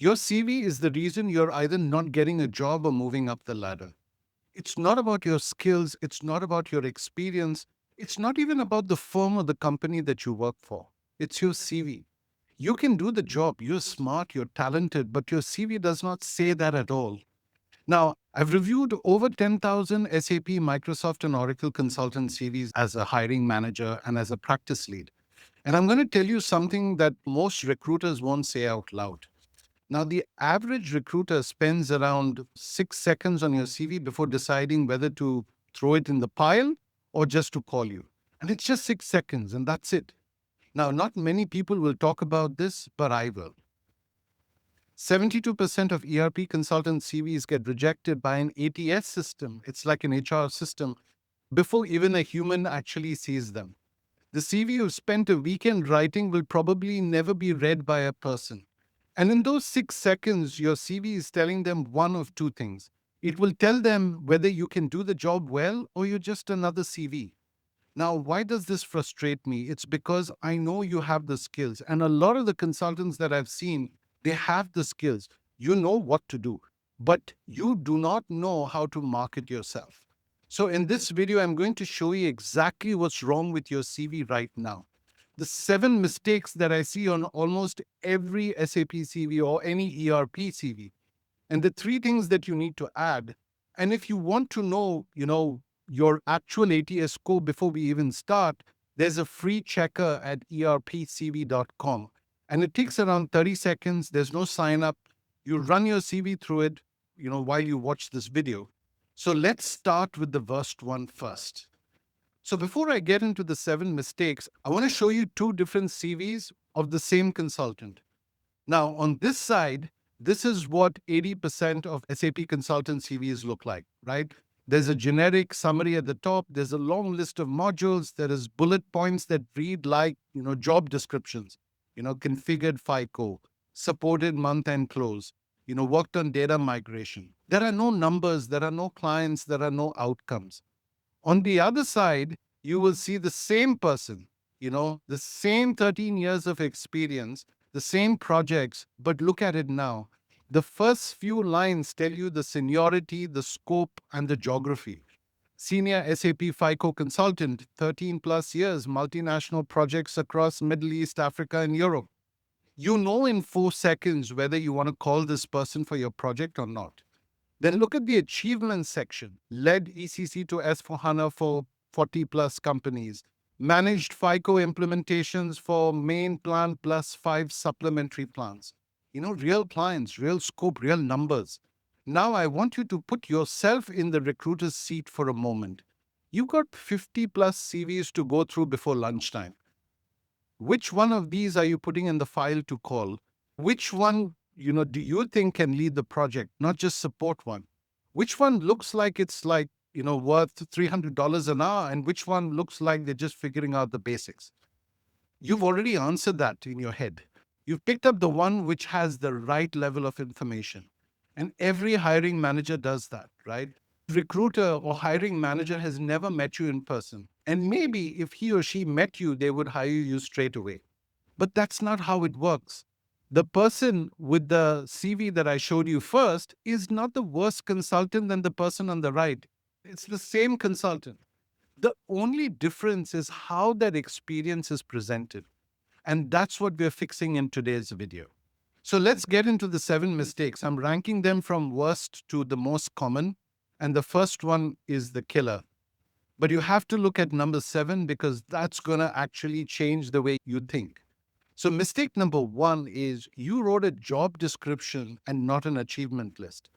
Your CV is the reason you're either not getting a job or moving up the ladder. It's not about your skills. It's not about your experience. It's not even about the firm or the company that you work for. It's your CV. You can do the job. You're smart, you're talented, but your CV does not say that at all. Now, I've reviewed over 10,000 SAP, Microsoft, and Oracle consultant CVs as a hiring manager and as a practice lead. And I'm going to tell you something that most recruiters won't say out loud. Now, the average recruiter spends around 6 seconds on your CV before deciding whether to throw it in the pile or just to call you. And it's just 6 seconds, and that's it. Now, not many people will talk about this, but I will. 72% of ERP consultant CVs get rejected by an ATS system. It's like an HR system before even a human actually sees them. The CV you spent a weekend writing will probably never be read by a person. And in those 6 seconds, your CV is telling them one of two things. It will tell them whether you can do the job well or you're just another CV. Now, why does this frustrate me? It's because I know you have the skills. And a lot of the consultants that I've seen, they have the skills. You know what to do, but you do not know how to market yourself. So, in this video, I'm going to show you exactly what's wrong with your CV right now. The 7 mistakes that I see on almost every SAP CV or any ERP CV, and the 3 things that you need to add. And if you want to know, your actual ATS score before we even start, there's a free checker at ERPCV.com. And it takes around 30 seconds. There's no sign up. You run your CV through it, while you watch this video. So let's start with the worst one first. So before I get into the 7 mistakes, I want to show you 2 different CVs of the same consultant. Now, on this side, this is what 80% of SAP consultant CVs look like, right? There's a generic summary at the top. There's a long list of modules. There is bullet points that read like, job descriptions, configured FICO, supported month-end close, worked on data migration. There are no numbers. There are no clients. There are no outcomes. On the other side, you will see the same person, the same 13 years of experience, the same projects, but look at it now. The first few lines tell you the seniority, the scope, and the geography. Senior SAP FICO consultant, 13 plus years, multinational projects across Middle East, Africa, and Europe. You know in 4 seconds whether you want to call this person for your project or not. Then look at the achievements section. Led ECC to S4HANA for 40 plus companies. Managed FICO implementations for main plan plus 5 supplementary plans. Real clients, real scope, real numbers. Now I want you to put yourself in the recruiter's seat for a moment. You've got 50 plus CVs to go through before lunchtime. Which one of these are you putting in the file to call? Which one, do you think can lead the project, not just support one? Which one looks like it's like, worth $300 an hour, and which one looks like they're just figuring out the basics? You've already answered that in your head. You've picked up the one which has the right level of information. And every hiring manager does that, right? Recruiter or hiring manager has never met you in person. And maybe if he or she met you, they would hire you straight away. But that's not how it works. The person with the CV that I showed you first is not the worse consultant than the person on the right. It's the same consultant. The only difference is how that experience is presented. And that's what we're fixing in today's video. So let's get into the 7 mistakes. I'm ranking them from worst to the most common. And the first one is the killer. But you have to look at number 7 because that's going to actually change the way you think. So mistake number 1 is you wrote a job description and not an achievement list.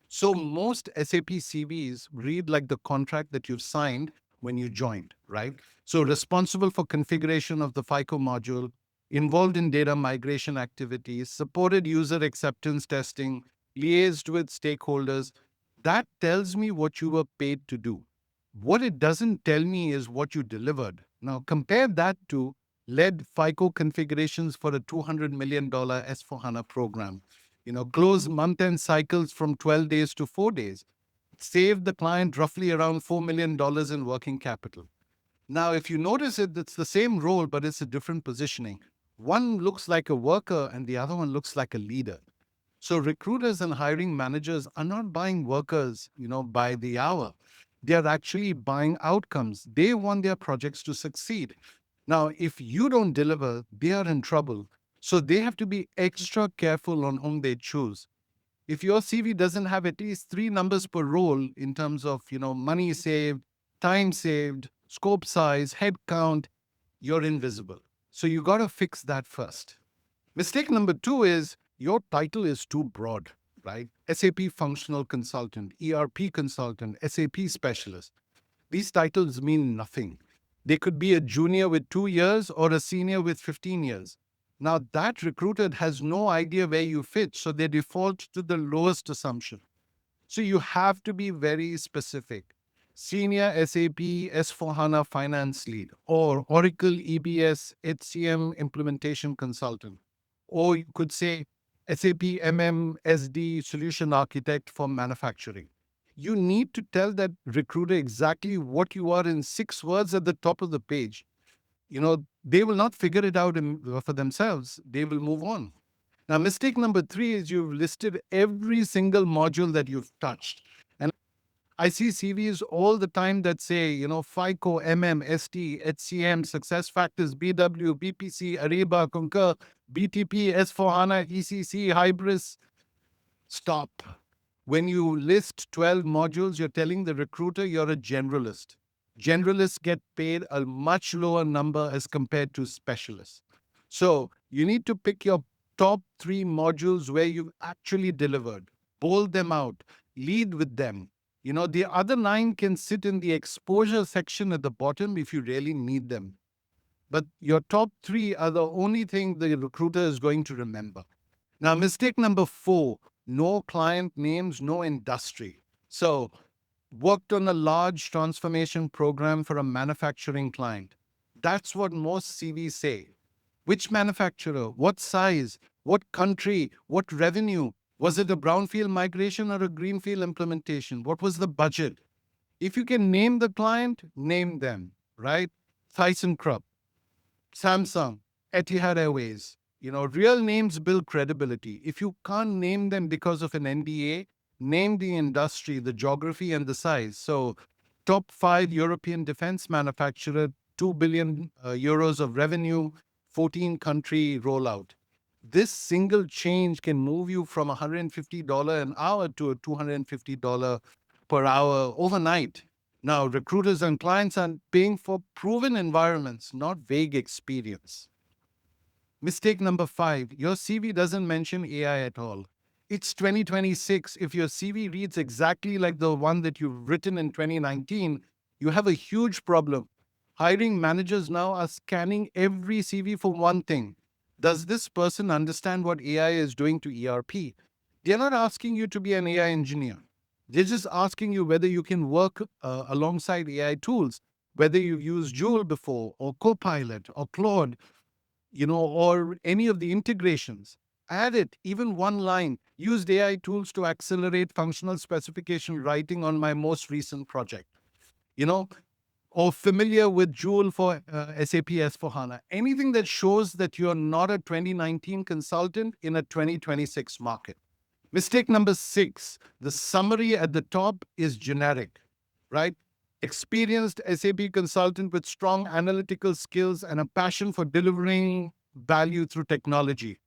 So most SAP CVs read like the contract that you've signed when you joined, right? So responsible for configuration of the FICO module, involved in data migration activities, supported user acceptance testing, liaised with stakeholders. That tells me what you were paid to do. What it doesn't tell me is what you delivered. Now compare that to led FICO configurations for a $200 million S4HANA program. Close month-end cycles from 12 days to 4 days. Saved the client roughly around $4 million in working capital. Now, if you notice it, it's the same role, but it's a different positioning. One looks like a worker and the other one looks like a leader. So recruiters and hiring managers are not buying workers, by the hour. They are actually buying outcomes. They want their projects to succeed. Now, if you don't deliver, they are in trouble. So they have to be extra careful on whom they choose. If your CV doesn't have at least three numbers per role in terms of, money saved, time saved, scope size, head count, you're invisible. So you got to fix that first. Mistake number two is your title is too broad, right? SAP functional consultant, ERP consultant, SAP specialist. These titles mean nothing. They could be a junior with 2 years or a senior with 15 years. Now, that recruiter has no idea where you fit, so they default to the lowest assumption. So you have to be very specific. Senior SAP S4HANA Finance Lead or Oracle EBS HCM Implementation Consultant. Or you could say SAP MMSD Solution Architect for Manufacturing. You need to tell that recruiter exactly what you are in 6 words at the top of the page. They will not figure it out for themselves. They will move on. Now, mistake number three is you've listed every single module that you've touched. And I see CVs all the time that say, FICO, MM, ST, HCM, Success Factors, BW, BPC, Ariba, Concur, BTP, S4HANA, ECC, Hybris. Stop. When you list 12 modules, you're telling the recruiter you're a generalist. Generalists get paid a much lower number as compared to specialists. So you need to pick your top three modules where you've actually delivered, bold them out, lead with them. The other nine can sit in the exposure section at the bottom if you really need them. But your top three are the only thing the recruiter is going to remember. Now, mistake number four, no client names, no industry. So, worked on a large transformation program for a manufacturing client. That's what most CVs say. Which manufacturer? What size? What country? What revenue? Was it a brownfield migration or a greenfield implementation? What was the budget? If you can name the client, name them, right? ThyssenKrupp, Samsung, Etihad Airways. Real names build credibility. If you can't name them because of an NDA, name the industry, the geography, and the size. So, top five European defense manufacturer, 2 billion euros of revenue, 14 country rollout. This single change can move you from $150 an hour to a $250 per hour overnight. Now, recruiters and clients are paying for proven environments, not vague experience. Mistake number five, your CV doesn't mention AI at all. It's 2026. If your CV reads exactly like the one that you've written in 2019, you have a huge problem. Hiring managers now are scanning every CV for one thing. Does this person understand what AI is doing to ERP? They're not asking you to be an AI engineer. They're just asking you whether you can work alongside AI tools, whether you've used Joule before, or Copilot, or Claude, or any of the integrations. Add it, even one line. Used AI tools to accelerate functional specification writing on my most recent project. You know, or familiar with Joule for SAP S4HANA. Anything that shows that you're not a 2019 consultant in a 2026 market. Mistake number six, the summary at the top is generic, right? Experienced SAP consultant with strong analytical skills and a passion for delivering value through technology.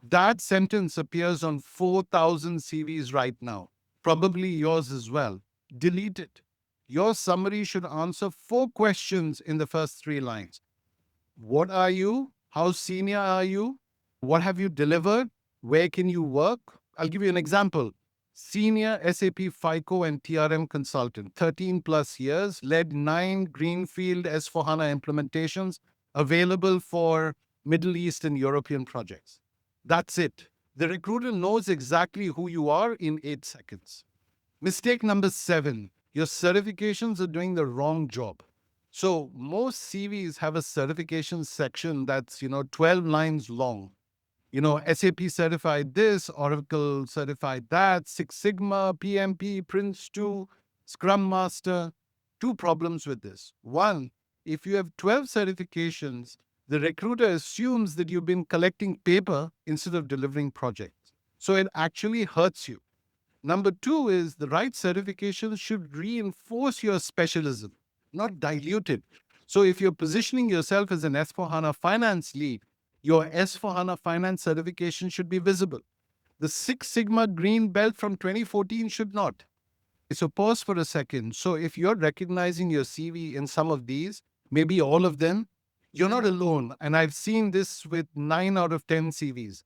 That sentence appears on 4,000 CVs right now, probably yours as well. Delete it. Your summary should answer four questions in the first three lines. What are you? How senior are you? What have you delivered? Where can you work? I'll give you an example. Senior SAP FICO and TRM consultant, 13 plus years, led 9 Greenfield S4HANA implementations available for Middle East and European projects. That's it. The recruiter knows exactly who you are in 8 seconds. Mistake number 7, your certifications are doing the wrong job. So most CVs have a certification section that's, 12 lines long. SAP certified this, Oracle certified that, Six Sigma, PMP, Prince 2, Scrum Master. Two problems with this. One, if you have 12 certifications, the recruiter assumes that you've been collecting paper instead of delivering projects. So it actually hurts you. Number two is the right certification should reinforce your specialism, not dilute it. So if you're positioning yourself as an S4HANA finance lead, your S4HANA finance certification should be visible. The Six Sigma green belt from 2014 should not. So pause for a second. So if you're recognizing your CV in some of these, maybe all of them, you're not alone. And I've seen this with 9 out of 10 CVs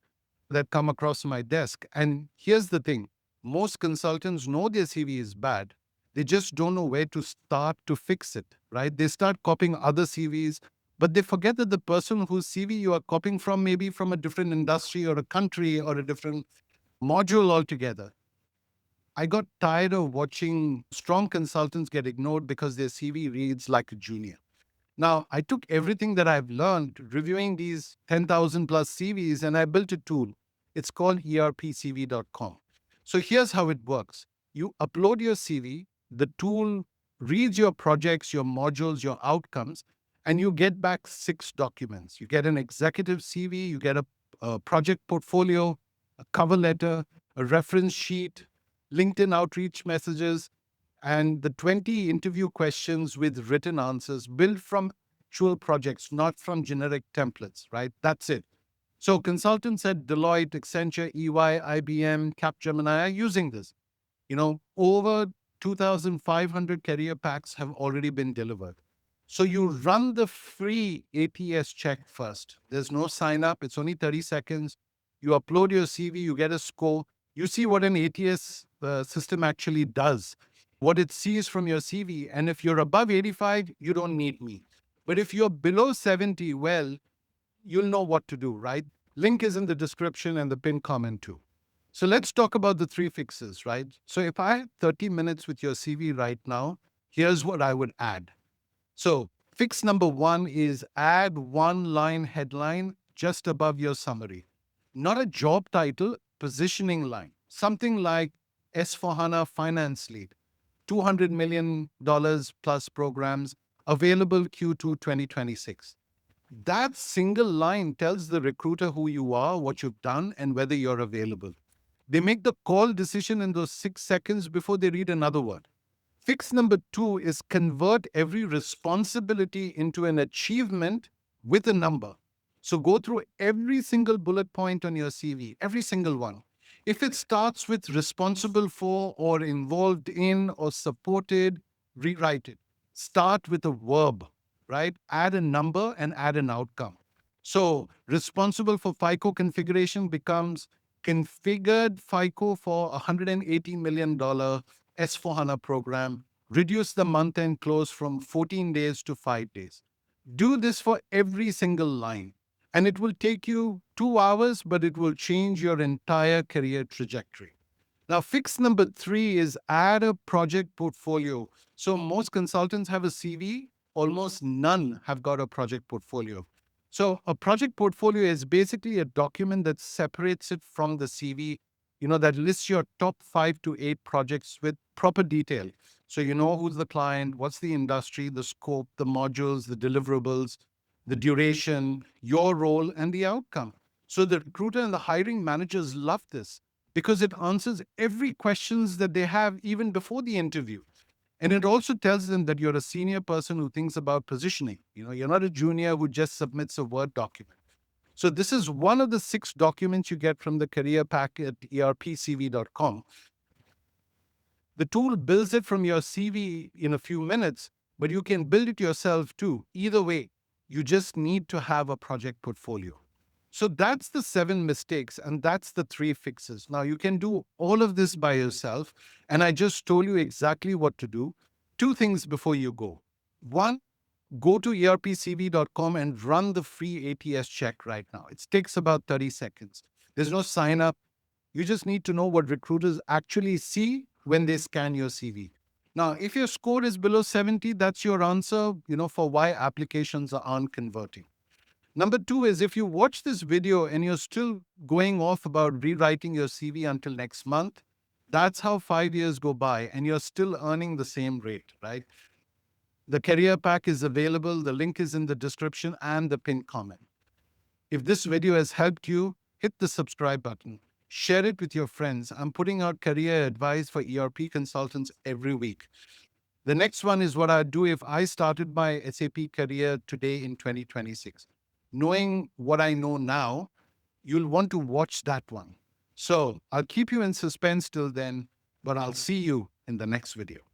that come across my desk. And here's the thing, most consultants know their CV is bad. They just don't know where to start to fix it, right? They start copying other CVs, but they forget that the person whose CV you are copying from may be from a different industry or a country or a different module altogether. I got tired of watching strong consultants get ignored because their CV reads like a junior. Now, I took everything that I've learned reviewing these 10,000 plus CVs and I built a tool. It's called ERPCV.com. So here's how it works. You upload your CV, the tool reads your projects, your modules, your outcomes, and you get back 6 documents. You get an executive CV, you get a project portfolio, a cover letter, a reference sheet, LinkedIn outreach messages, and the 20 interview questions with written answers built from actual projects, not from generic templates, right? That's it. So consultants at Deloitte, Accenture, EY, IBM, Capgemini are using this. Over 2,500 career packs have already been delivered. So you run the free ATS check first. There's no sign up. It's only 30 seconds. You upload your CV, you get a score. You see what an ATS system actually does, what it sees from your CV. And if you're above 85, you don't need me. But if you're below 70, well, you'll know what to do, right? Link is in the description and the pinned comment too. So let's talk about the 3 fixes, right? So if I had 30 minutes with your CV right now, here's what I would add. So fix number 1 is add one line headline just above your summary. Not a job title, positioning line. Something like S4HANA Finance Lead, $200 million plus programs, available Q2 2026. That single line tells the recruiter who you are, what you've done, and whether you're available. They make the call decision in those 6 seconds before they read another word. Fix number 2 is convert every responsibility into an achievement with a number. So go through every single bullet point on your CV, every single one. If it starts with responsible for or involved in or supported, rewrite it. Start with a verb, right? Add a number and add an outcome. So responsible for FICO configuration becomes configured FICO for $180 million S4HANA program, reduce the month end close from 14 days to 5 days. Do this for every single line, and it will take you 2 hours, but it will change your entire career trajectory. Now, fix number 3 is add a project portfolio. So most consultants have a CV, almost none have got a project portfolio. So a project portfolio is basically a document that separates it from the CV, that lists your top 5 to 8 projects with proper detail. So you know who's the client, what's the industry, the scope, the modules, the deliverables, the duration, your role, and the outcome. So the recruiter and the hiring managers love this because it answers every questions that they have even before the interview. And it also tells them that you're a senior person who thinks about positioning. You're not a junior who just submits a Word document. So this is one of the 6 documents you get from the career pack at ERPCV.com. The tool builds it from your CV in a few minutes, but you can build it yourself too. Either way, you just need to have a project portfolio. So that's the 7 mistakes and that's the 3 fixes. Now you can do all of this by yourself. And I just told you exactly what to do. 2 things before you go. 1, go to ERPCV.com and run the free ATS check right now. It takes about 30 seconds. There's no sign up. You just need to know what recruiters actually see when they scan your CV. Now, if your score is below 70, that's your answer, for why applications aren't converting. Number 2 is if you watch this video and you're still going off about rewriting your CV until next month, that's how 5 years go by and you're still earning the same rate, right? The career pack is available. The link is in the description and the pinned comment. If this video has helped you, hit the subscribe button. Share it with your friends. I'm putting out career advice for ERP consultants every week. The next one is what I'd do if I started my SAP career today in 2026. Knowing what I know now, you'll want to watch that one. So I'll keep you in suspense till then, but I'll see you in the next video.